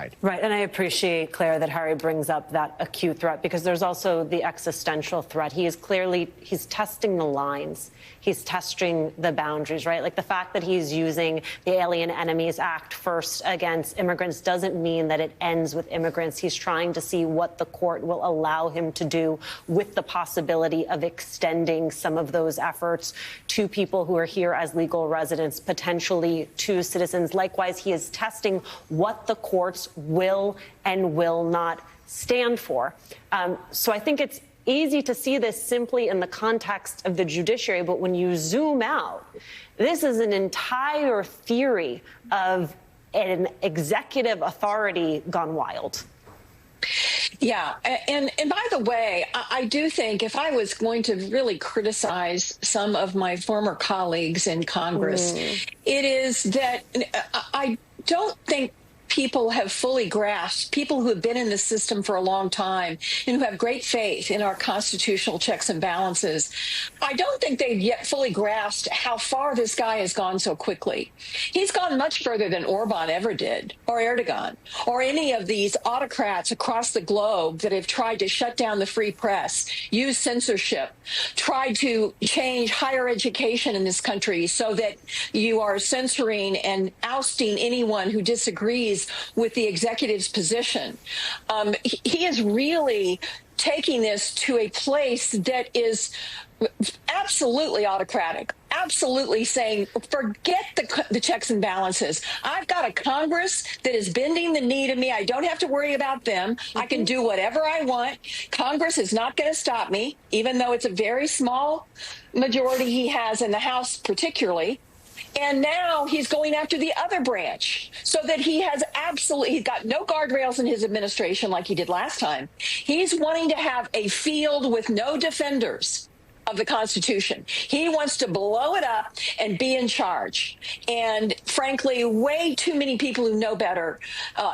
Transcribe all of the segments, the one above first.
side. Right. And I appreciate, Claire, that Harry brings up that acute threat, because there's also the existential threat. He's testing the lines. He's testing the boundaries, right? Like the fact that he's using the Alien Enemies Act first against immigrants doesn't mean that it ends with immigrants. He's trying to see what the court will allow him to do, with the possibility of extending some of those efforts to people who are here as legal residents, potentially to citizens. Likewise, he is testing what the courts will and will not stand for. So I think it's easy to see this simply in the context of the judiciary, but when you zoom out, this is an entire theory of an executive authority gone wild. Yeah. And by the way, I do think if I was going to really criticize some of my former colleagues in Congress, it is that I don't think people have fully grasped, people who have been in the system for a long time and who have great faith in our constitutional checks and balances, I don't think they've yet fully grasped how far this guy has gone so quickly. He's gone much further than Orban ever did, or Erdogan, or any of these autocrats across the globe that have tried to shut down the free press, use censorship, tried to change higher education in this country so that you are censoring and ousting anyone who disagrees with the executive's position. He is really taking this to a place that is absolutely autocratic, absolutely saying, forget the checks and balances. I've got a Congress that is bending the knee to me. I don't have to worry about them. I can do whatever I want. Congress is not going to stop me, even though it's a very small majority he has in the House particularly. And now he's going after the other branch so that he's got no guardrails in his administration like he did last time. He's wanting to have a field with no defenders of the Constitution. He wants to blow it up and be in charge. And frankly, way too many people who know better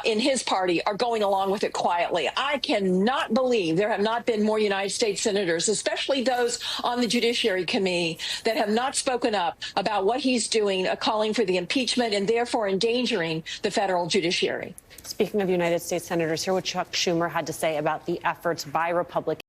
in his party are going along with it quietly. I cannot believe there have not been more United States senators, especially those on the Judiciary Committee, that have not spoken up about what he's doing, calling for the impeachment and therefore endangering the federal judiciary. Speaking of United States senators, hear what Chuck Schumer had to say about the efforts by Republicans